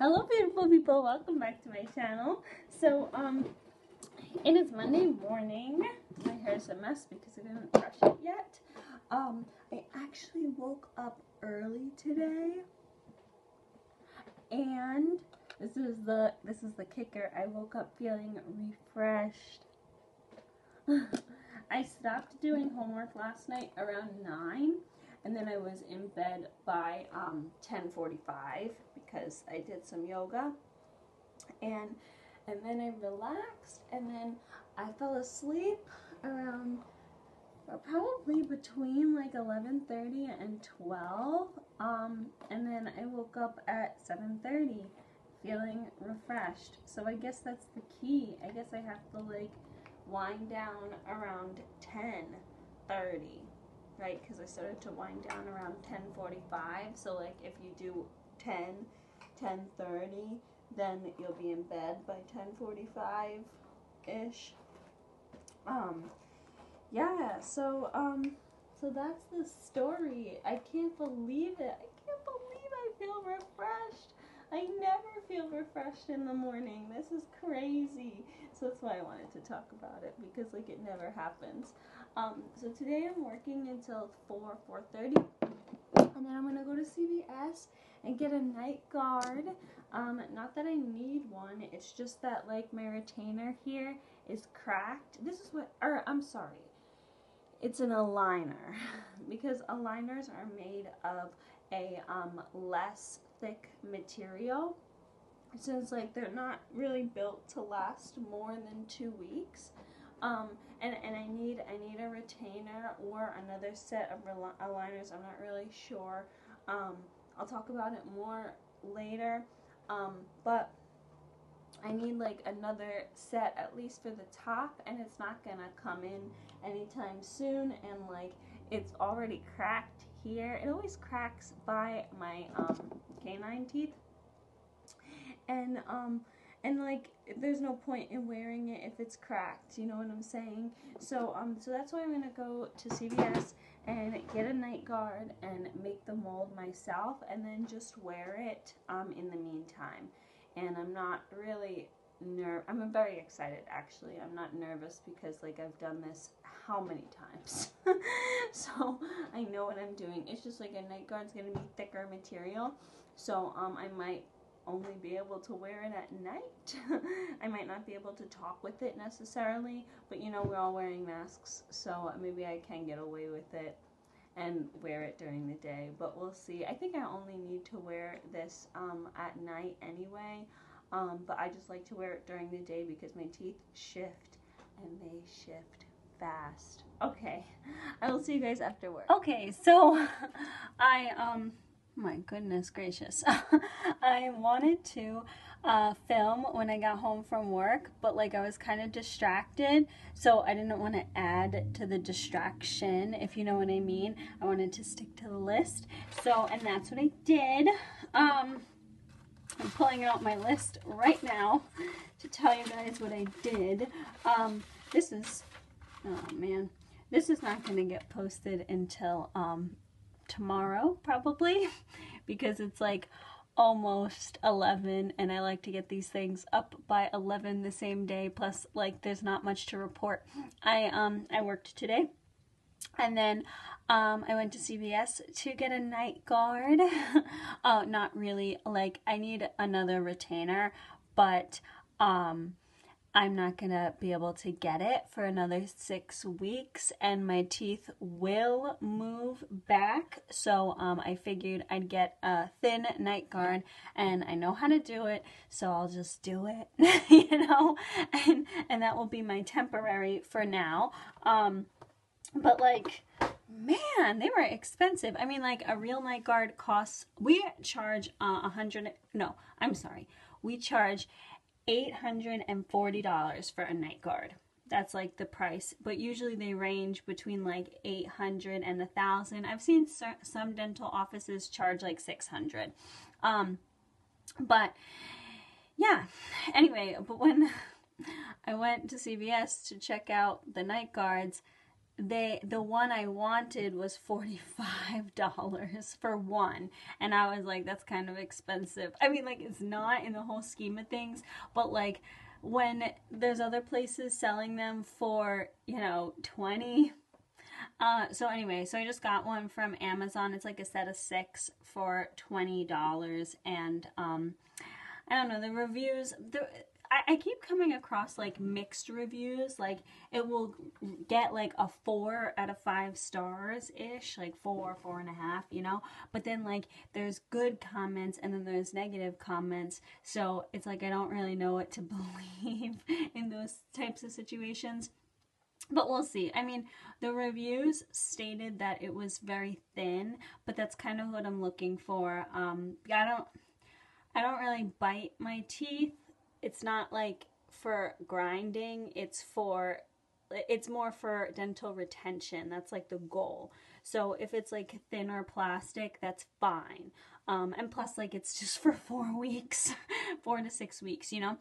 Hello beautiful people, welcome back to my channel. So it is Monday morning. My hair is a mess because I didn't brush it yet. I actually woke up early today, and this is the kicker. I woke up feeling refreshed. I stopped doing homework last night around 9, and then I was in bed by 10:45 because I did some yoga, and then I relaxed, and then I fell asleep around probably between like 11:30 and 12, and then I woke up at 7:30 feeling refreshed. So I guess that's the key. I guess I have to like wind down around 10:30, right? Because I started to wind down around 10:45. So like if you do 10:30, then you'll be in bed by 10:45 ish. Yeah. So that's the story. I can't believe it. I can't believe I feel refreshed. I never feel refreshed in the morning. This is crazy. So that's why I wanted to talk about it, because like it never happens. So today I'm working until 4:30, and then I'm gonna go to CVS and get a night guard. Not that I need one. It's just that like my retainer here is cracked. This is what, or I'm sorry. It's an aligner, because aligners are made of a less thick material, since like they're not really built to last more than 2 weeks. And I need a retainer or another set of aligners. I'm not really sure. I'll talk about it more later. But I need like another set at least for the top, and it's not gonna come in anytime soon, and like it's already cracked here. It always cracks by my canine teeth, and like there's no point in wearing it if it's cracked, you know what I'm saying? So so that's why I'm gonna go to CVS and get a night guard and make the mold myself, and then just wear it in the meantime. And I'm not really I'm very excited actually. I'm not nervous because like I've done this how many times. So I know what I'm doing. It's just like a night guard's gonna be thicker material, so I might only be able to wear it at night. I might not be able to talk with it necessarily, but you know, we're all wearing masks, so maybe I can get away with it and wear it during the day, but we'll see. I think I only need to wear this at night anyway, but I just like to wear it during the day because my teeth shift, and they shift fast. Okay, I will see you guys after work. Okay, so my goodness gracious. I wanted to film when I got home from work, but like I was kind of distracted, so I didn't want to add to the distraction, if you know what I mean. I wanted to stick to the list, so, and that's what I did. I'm pulling out my list right now to tell you guys what I did. This is, oh man, this is not going to get posted until tomorrow probably, because it's like almost 11, and I like to get these things up by 11 the same day, plus like there's not much to report. I worked today, and then I went to CVS to get a night guard. Oh, not really, like I need another retainer, but I'm not gonna be able to get it for another 6 weeks, and my teeth will move back. So I figured I'd get a thin night guard, and I know how to do it, so I'll just do it, you know, and that will be my temporary for now. But like, man, they were expensive. I mean, like a real night guard costs, we charge we charge $840 for a night guard. That's like the price, but usually they range between like $800 and $1,000. I've seen some dental offices charge like $600. But yeah, anyway, but when I went to CVS to check out the night guards, the one I wanted was $45 for one, and I was like, that's kind of expensive. I mean, like, it's not in the whole scheme of things, but like when there's other places selling them for, you know, 20. So anyway, so I just got one from Amazon. It's like a set of 6 for $20, and I don't know, the reviews, I keep coming across like mixed reviews. Like it will get like a 4 out of 5 stars ish, like 4.5, you know. But then like there's good comments and then there's negative comments. So it's like I don't really know what to believe in those types of situations. But we'll see. I mean, the reviews stated that it was very thin, but that's kind of what I'm looking for. I don't really bite my teeth. It's not like for grinding, it's more for dental retention. That's like the goal. So if it's like thinner plastic, that's fine. And plus like it's just for 4 weeks, 4 to 6 weeks, you know?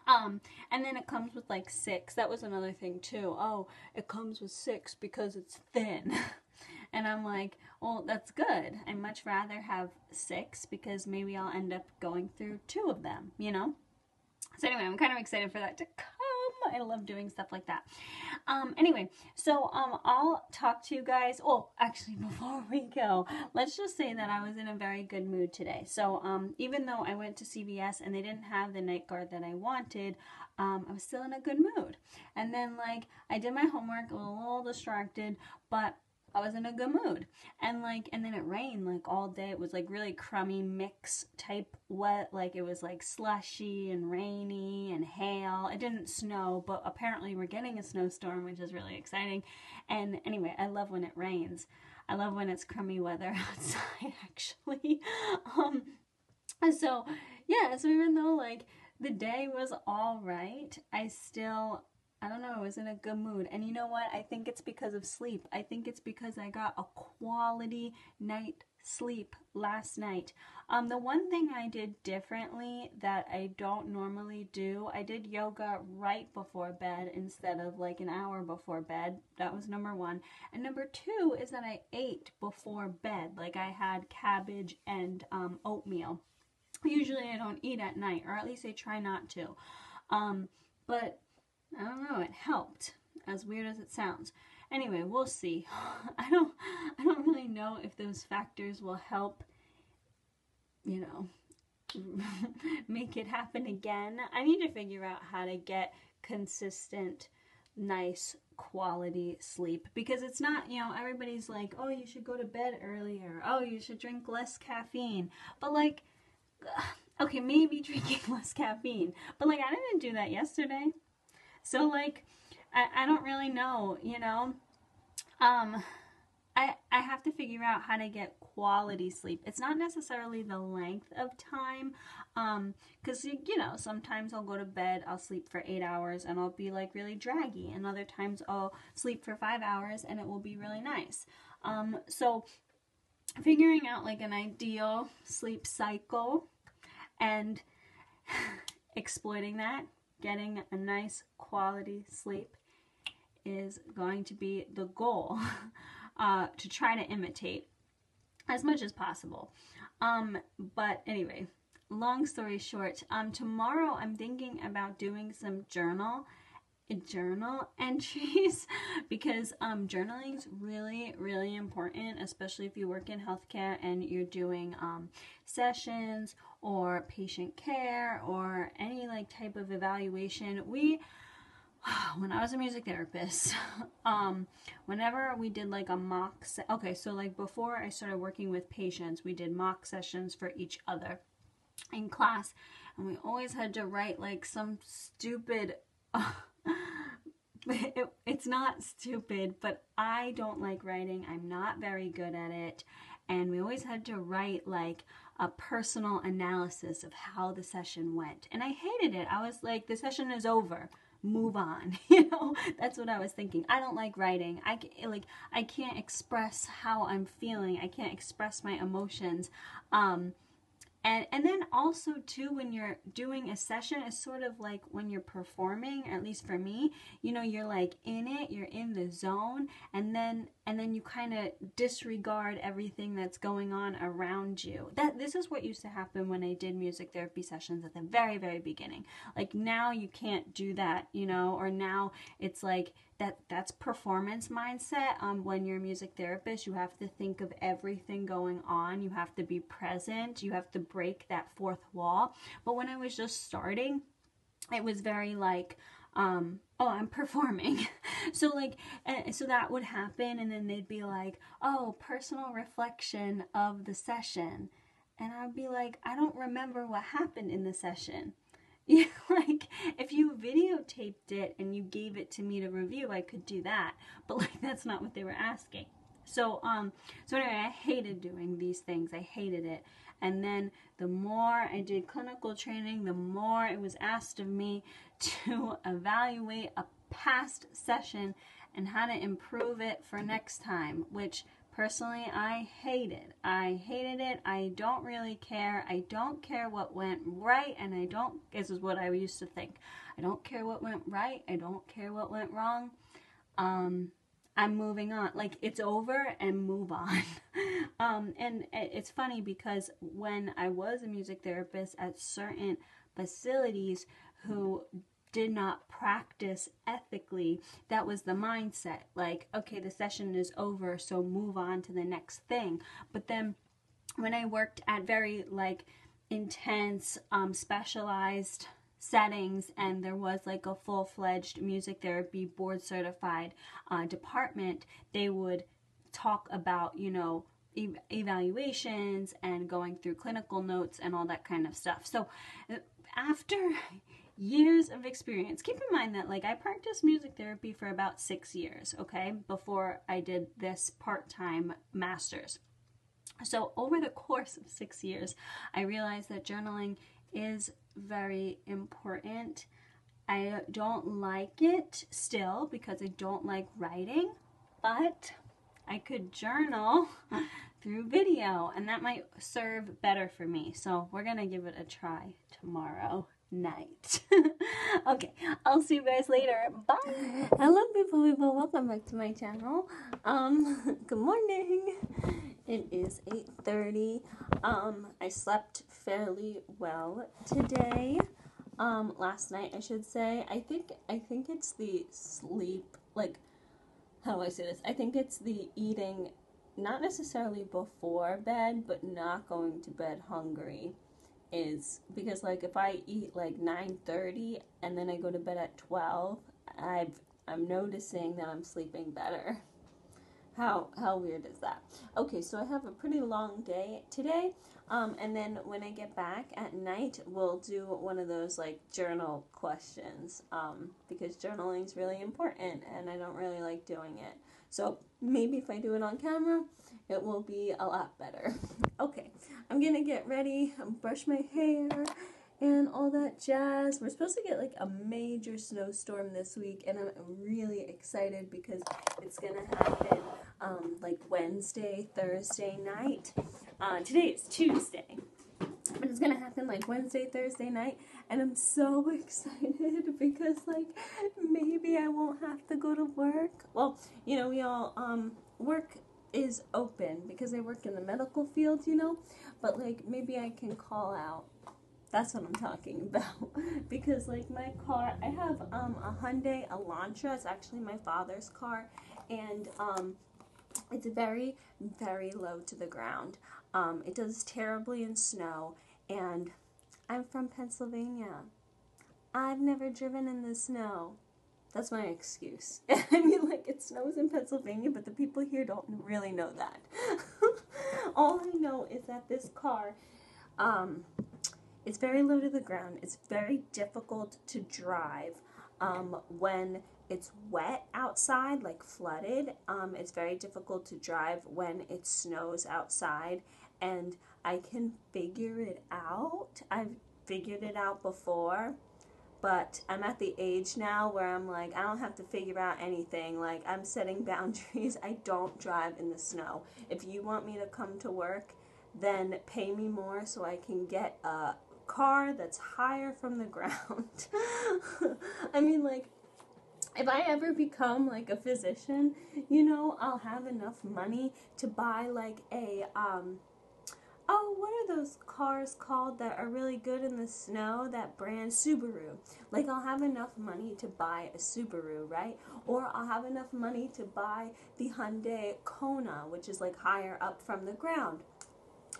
And then it comes with like 6. That was another thing too. Oh, it comes with 6 because it's thin. And I'm like, well, that's good. I'd much rather have 6 because maybe I'll end up going through 2 of them, you know? So anyway, I'm kind of excited for that to come. I love doing stuff like that. Anyway, so I'll talk to you guys. Oh, actually, before we go, let's just say that I was in a very good mood today. So even though I went to CVS and they didn't have the night guard that I wanted, I was still in a good mood. And then like I did my homework, a little distracted, but I was in a good mood. And then it rained like all day. It was like really crummy mix type wet. Like it was like slushy and rainy and hail. It didn't snow, but apparently we're getting a snowstorm, which is really exciting. And anyway, I love when it rains. I love when it's crummy weather outside, actually. So even though like the day was all right, I don't know, I was in a good mood. And you know what? I think it's because of sleep. I think it's because I got a quality night sleep last night. The one thing I did differently that I don't normally do, I did yoga right before bed instead of like an hour before bed. That was number 1. And number 2 is that I ate before bed. Like I had cabbage and oatmeal. Usually I don't eat at night, or at least I try not to. But I don't know, it helped, as weird as it sounds. Anyway, we'll see. I don't really know if those factors will help, you know, make it happen again. I need to figure out how to get consistent, nice, quality sleep, because it's not, you know, everybody's like, oh, you should go to bed earlier. Oh, you should drink less caffeine. But like, okay, maybe drinking less caffeine. But like, I didn't do that yesterday. So like, I don't really know, you know. I have to figure out how to get quality sleep. It's not necessarily the length of time, because you know, sometimes I'll go to bed, I'll sleep for 8 hours and I'll be like really draggy, and other times I'll sleep for 5 hours and it will be really nice. So figuring out like an ideal sleep cycle and exploiting that, getting a nice quality sleep, is going to be the goal to try to imitate as much as possible. But anyway, long story short, tomorrow I'm thinking about doing some journal entries because journaling is really, really important, especially if you work in healthcare and you're doing sessions or patient care or any like type of evaluation. When I was a music therapist, whenever we did like a mock so like before I started working with patients, we did mock sessions for each other in class, and we always had to write like some stupid it's not stupid, but I don't like writing. I'm not very good at it. And we always had to write like a personal analysis of how the session went. And I hated it. I was like, the session is over. Move on. You know, that's what I was thinking. I don't like writing. I can't express how I'm feeling. I can't express my emotions. And then also too, when you're doing a session, it's sort of like when you're performing, at least for me, you know, you're like in it, you're in the zone, and then you kind of disregard everything that's going on around you. This is what used to happen when I did music therapy sessions at the very, very beginning. Like now you can't do that, you know, or now it's like that's performance mindset. When you're a music therapist, you have to think of everything going on. You have to be present. You have to break that fourth wall. But when I was just starting, it was very like, oh, I'm performing. So that would happen, and then they'd be like, oh, personal reflection of the session. And I'd be like, I don't remember what happened in the session. Yeah, like if you videotaped it and you gave it to me to review, I could do that. But like that's not what they were asking. So anyway, I hated doing these things. I hated it. And then the more I did clinical training, the more it was asked of me to evaluate a past session and how to improve it for next time, which personally, I hated. I hated it. I don't really care. I don't care what went right, and this is what I used to think. I don't care what went right. I don't care what went wrong. I'm moving on. Like, it's over and move on. And it's funny because when I was a music therapist at certain facilities who did not practice ethically, that was the mindset. Like, okay, the session is over, so move on to the next thing. But then when I worked at very like intense, specialized settings, and there was like a full-fledged music therapy board certified department, they would talk about, you know, evaluations and going through clinical notes and all that kind of stuff. So after years of experience, keep in mind that like I practiced music therapy for about 6 years, okay, before I did this part-time master's. So over the course of 6 years, I realized that journaling is very important. I don't like it still because I don't like writing, but I could journal through video, and that might serve better for me. So we're gonna give it a try tomorrow night. Okay, I'll see you guys later. Bye. Hello people, welcome back to my channel. Good morning. It is 8:30. I slept fairly well today. Last night I should say. I think it's the sleep, like, how do I say this? I think it's the eating, not necessarily before bed, but not going to bed hungry. Is because like if I eat like 9:30 and then I go to bed at 12, I'm noticing that I'm sleeping better. How weird is that? Okay, so I have a pretty long day today, and then when I get back at night, we'll do one of those like journal questions, because journaling is really important, and I don't really like doing it. So maybe if I do it on camera, it will be a lot better. Okay, I'm gonna get ready, brush my hair, and all that jazz. We're supposed to get like a major snowstorm this week, and I'm really excited because it's gonna happen like Wednesday, Thursday night. Today is Tuesday, but it's gonna happen like Wednesday, Thursday night, and I'm so excited because like maybe I won't have to go to work. Well, you know, we all work is open because I work in the medical field, you know, but like maybe I can call out. That's what I'm talking about. Because like my car, I have a Hyundai Elantra. It's actually my father's car, and it's very, very low to the ground. It does terribly in snow, and I'm from Pennsylvania. I've never driven in the snow. That's my excuse. I mean, like, it snows in Pennsylvania, but the people here don't really know that. All I know is that this car, it's very low to the ground. It's very difficult to drive when it's wet outside, like flooded. It's very difficult to drive when it snows outside, and I can figure it out. I've figured it out before, but I'm at the age now where I'm like, I don't have to figure out anything. Like, I'm setting boundaries. I don't drive in the snow. If you want me to come to work then pay me more so I can get a car that's higher from the ground. I mean, like, if I ever become like a physician, you know, I'll have enough money to buy like a oh, what are those cars called that are really good in the snow? That brand, Subaru. Like, I'll have enough money to buy a Subaru, right? Or I'll have enough money to buy the Hyundai Kona, which is like higher up from the ground.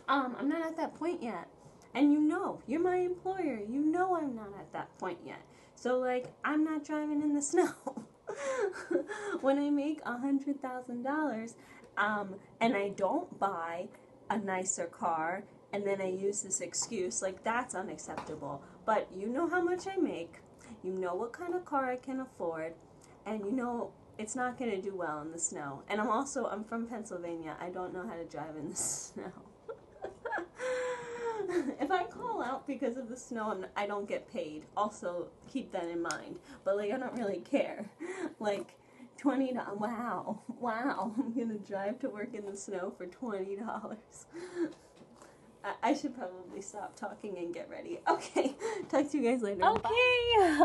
I'm not at that point yet. And you know, you're my employer. You know I'm not at that point yet. So, like, I'm not driving in the snow. When I make $100,000, and I don't buy a nicer car, and then I use this excuse, like, that's unacceptable. But you know how much I make, you know what kind of car I can afford, and you know it's not going to do well in the snow. And I'm from Pennsylvania. I don't know how to drive in the snow. If I call out because of the snow, I don't get paid. Also, keep that in mind. But, like, I don't really care. Like, $20, wow, I'm gonna drive to work in the snow for $20. I should probably stop talking and get ready. Okay, talk to you guys later. Okay. Bye.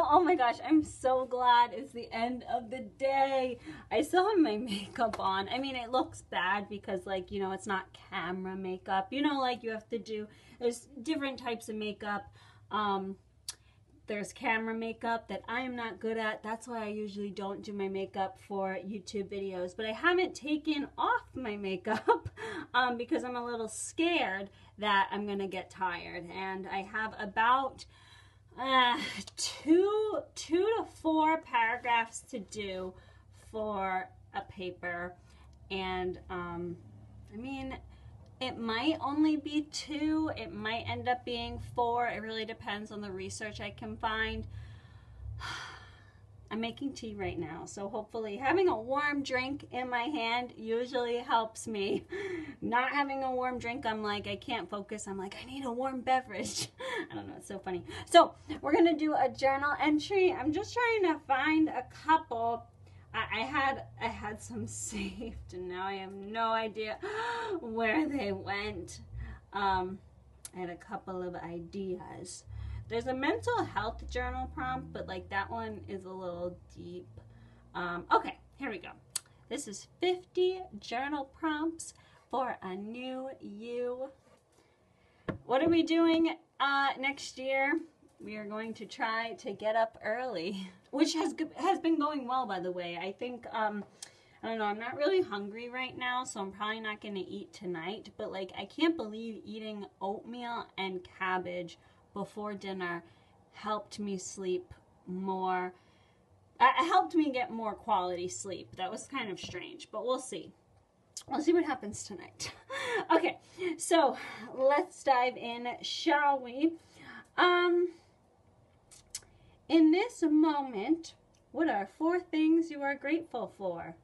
Oh my gosh, I'm so glad it's the end of the day. I still have my makeup on. I mean, it looks bad because, like, you know, it's not camera makeup. You know, like, you have to do, there's different types of makeup. There's camera makeup that I am not good at. That's why I usually don't do my makeup for YouTube videos. But I haven't taken off my makeup because I'm a little scared that I'm going to get tired. And I have about 2 to 4 paragraphs to do for a paper. And, I mean, it might only be 2. It might end up being 4. It really depends on the research I can find. I'm making tea right now, so hopefully having a warm drink in my hand usually helps me. Not having a warm drink, I'm like, I can't focus. I'm like, I need a warm beverage. I don't know, it's so funny. So we're going to do a journal entry. I'm just trying to find a couple. I had some saved, and now I have no idea where they went. I had a couple of ideas. There's a mental health journal prompt, but like that one is a little deep. Okay, here we go. This is 50 journal prompts for a new you. What are we doing next year? We are going to try to get up early, which has been going well, by the way. I think, I don't know, I'm not really hungry right now, so I'm probably not going to eat tonight. But, like, I can't believe eating oatmeal and cabbage before dinner helped me sleep more. Helped me get more quality sleep. That was kind of strange, but we'll see. We'll see what happens tonight. Okay, so let's dive in, shall we? In this moment, what are 4 things you are grateful for?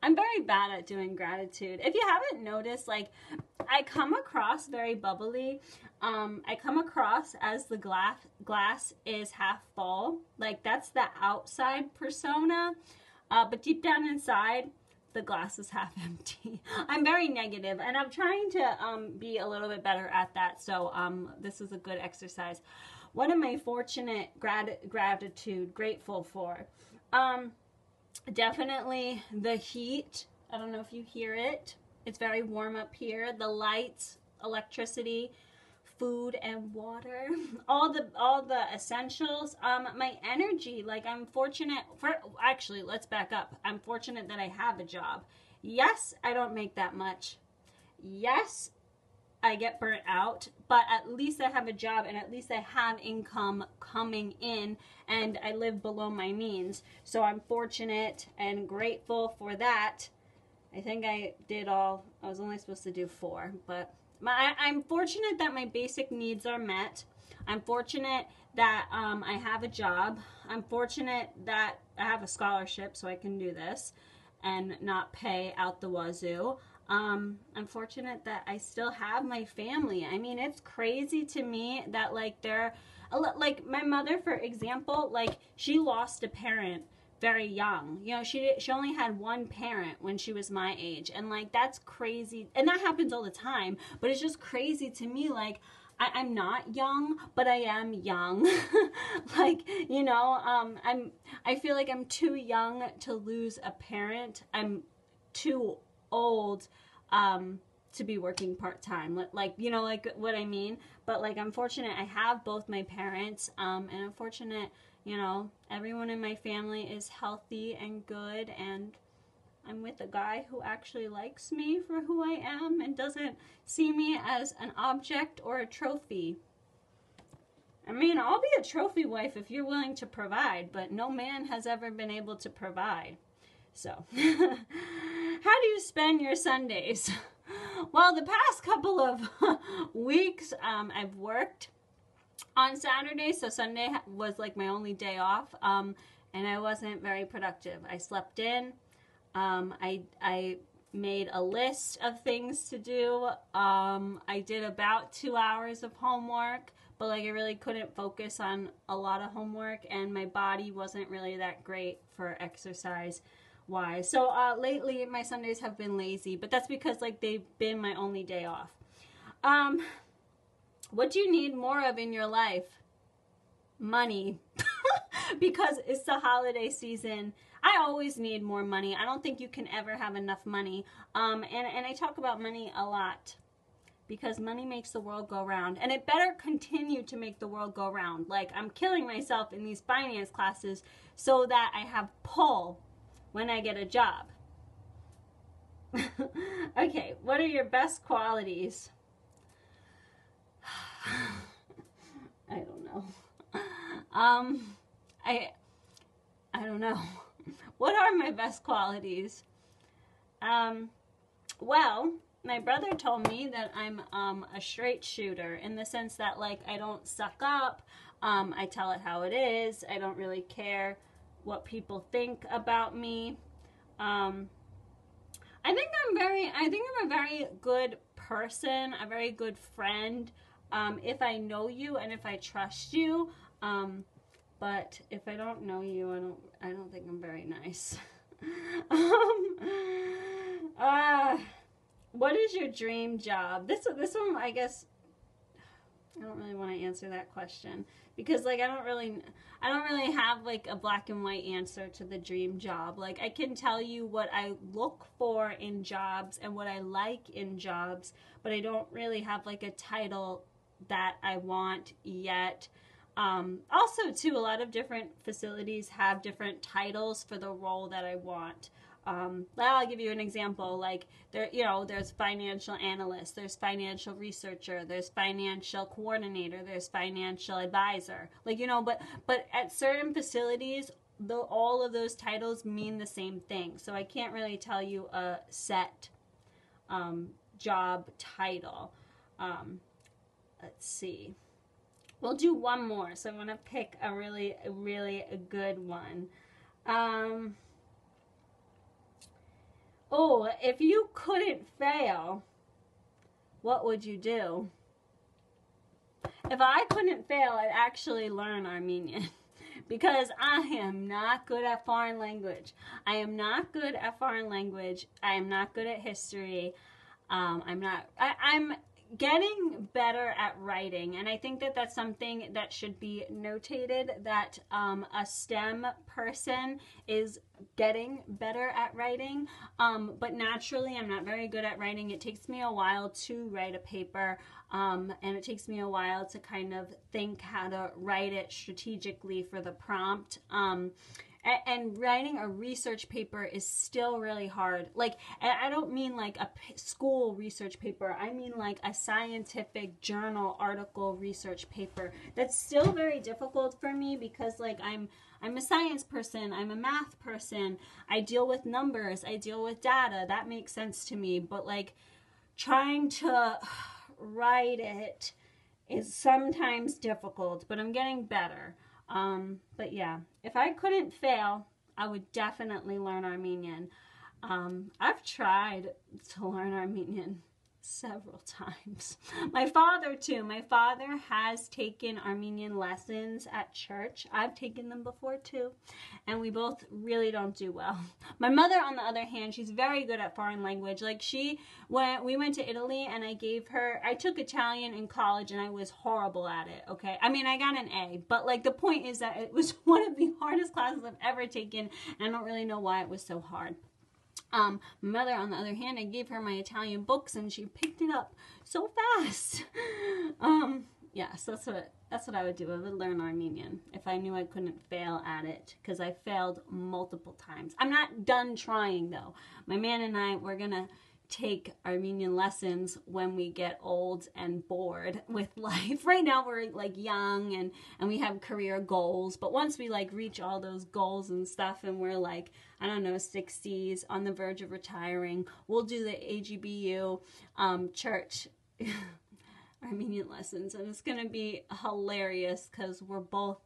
I'm very bad at doing gratitude. If you haven't noticed, like, I come across very bubbly. I come across as the glass is half full. Like, that's the outside persona. But deep down inside, the glass is half empty. I'm very negative, and I'm trying to be a little bit better at that. So this is a good exercise. What am I fortunate, grateful for? Definitely the heat. I don't know if you hear it. It's very warm up here. The lights, electricity, food and water, all the essentials. My energy, like, I'm fortunate for, actually, let's back up. I'm fortunate that I have a job. Yes, I don't make that much. Yes, I get burnt out, but at least I have a job, and at least I have income coming in, and I live below my means. So I'm fortunate and grateful for that. I think I was only supposed to do 4, but I'm fortunate that my basic needs are met. I'm fortunate that I have a job. I'm fortunate that I have a scholarship so I can do this and not pay out the wazoo. I'm fortunate that I still have my family. I mean, it's crazy to me that, like, like my mother, for example, like, she lost a parent very young. You know, she only had one parent when she was my age, and like that's crazy. And that happens all the time, but it's just crazy to me. Like I'm not young, but I am young. Like, you know, I feel like I'm too young to lose a parent. I'm too old to be working part-time, like, you know, like what I mean. But like, I'm fortunate I have both my parents, and I'm fortunate, you know, everyone in my family is healthy and good, and I'm with a guy who actually likes me for who I am and doesn't see me as an object or a trophy. I mean, I'll be a trophy wife if you're willing to provide, but no man has ever been able to provide. So, how do you spend your Sundays? Well, the past couple of weeks, I've worked on Saturday, so Sunday was like my only day off, and I wasn't very productive. I slept in. I made a list of things to do. I did about 2 hours of homework, but like I really couldn't focus on a lot of homework, and my body wasn't really that great for exercise wise. So lately my Sundays have been lazy, but that's because like they've been my only day off. What do you need more of in your life? Money. Because it's the holiday season. I always need more money. I don't think you can ever have enough money. And I talk about money a lot because money makes the world go round. And it better continue to make the world go round. Like, I'm killing myself in these finance classes so that I have pull when I get a job. Okay, what are your best qualities? I don't know. I don't know. What are my best qualities? Well, my brother told me that I'm a straight shooter, in the sense that like I don't suck up. I tell it how it is. I don't really care what people think about me. I think I'm a very good person, a very good friend. If I know you and if I trust you. But if I don't know you, I don't think I'm very nice. What is your dream job? This one, I guess, I don't really want to answer that question because like I don't really have like a black and white answer to the dream job. Like I can tell you what I look for in jobs and what I like in jobs, but I don't really have like a title that I want yet. Also, too, a lot of different facilities have different titles for the role that I want. I'll give you an example. Like there's financial analyst, there's financial researcher, there's financial coordinator, there's financial advisor. Like but at certain facilities, all of those titles mean the same thing. So I can't really tell you a set job title. Let's see. We'll do one more, so I'm going to pick a really good one. If you couldn't fail, what would you do? If I couldn't fail, I'd actually learn Armenian. Because I am not good at foreign language. I am not good at foreign language. I am not good at history. I'm getting better at writing, and I think that that's something that should be notated, that a STEM person is getting better at writing, but naturally I'm not very good at writing. It takes me a while to write a paper, and it takes me a while to kind of think how to write it strategically for the prompt. And writing a research paper is still really hard. Like, I don't mean like a school research paper. I mean like a scientific journal article research paper. That's still very difficult for me because like I'm a science person. I'm a math person. I deal with numbers. I deal with data. That makes sense to me. But like trying to write it is sometimes difficult, but I'm getting better. But yeah, if I couldn't fail, I would definitely learn Armenian. I've tried to learn Armenian several times. My father too. My father has taken Armenian lessons at church. I've taken them before too, and we both really don't do well. My mother, on the other hand, she's very good at foreign language. Like when we went to Italy and I took Italian in college and I was horrible at it, okay? I mean, I got an A, but like the point is that it was one of the hardest classes I've ever taken, and I don't really know why it was so hard. My mother, on the other hand, I gave her my Italian books and she picked it up so fast. Yes, that's what I would do. I would learn Armenian if I knew I couldn't fail at it, because I failed multiple times. I'm not done trying though. My man and I, we're gonna take Armenian lessons when we get old and bored with life. Right now we're like young and we have career goals, but once we like reach all those goals and stuff and we're like, I don't know, 60s, on the verge of retiring, we'll do the AGBU church Armenian lessons, and it's gonna be hilarious because we're both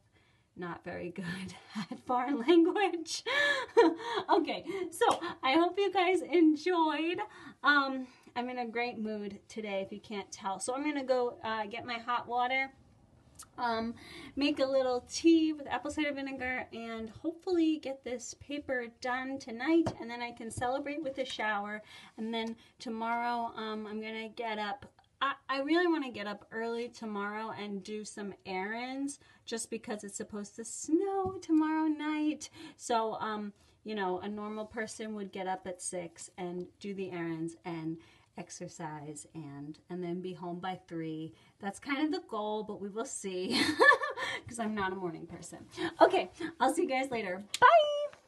not very good at foreign language. Okay, so I hope you guys enjoyed. I'm in a great mood today, if you can't tell. So I'm going to go get my hot water, make a little tea with apple cider vinegar, and hopefully get this paper done tonight, and then I can celebrate with a shower. And then tomorrow I'm going to get up. I really want to get up early tomorrow and do some errands, just because it's supposed to snow tomorrow night. So, you know, a normal person would get up at 6 and do the errands and exercise and then be home by 3. That's kind of the goal, but we will see, because I'm not a morning person. Okay, I'll see you guys later. Bye!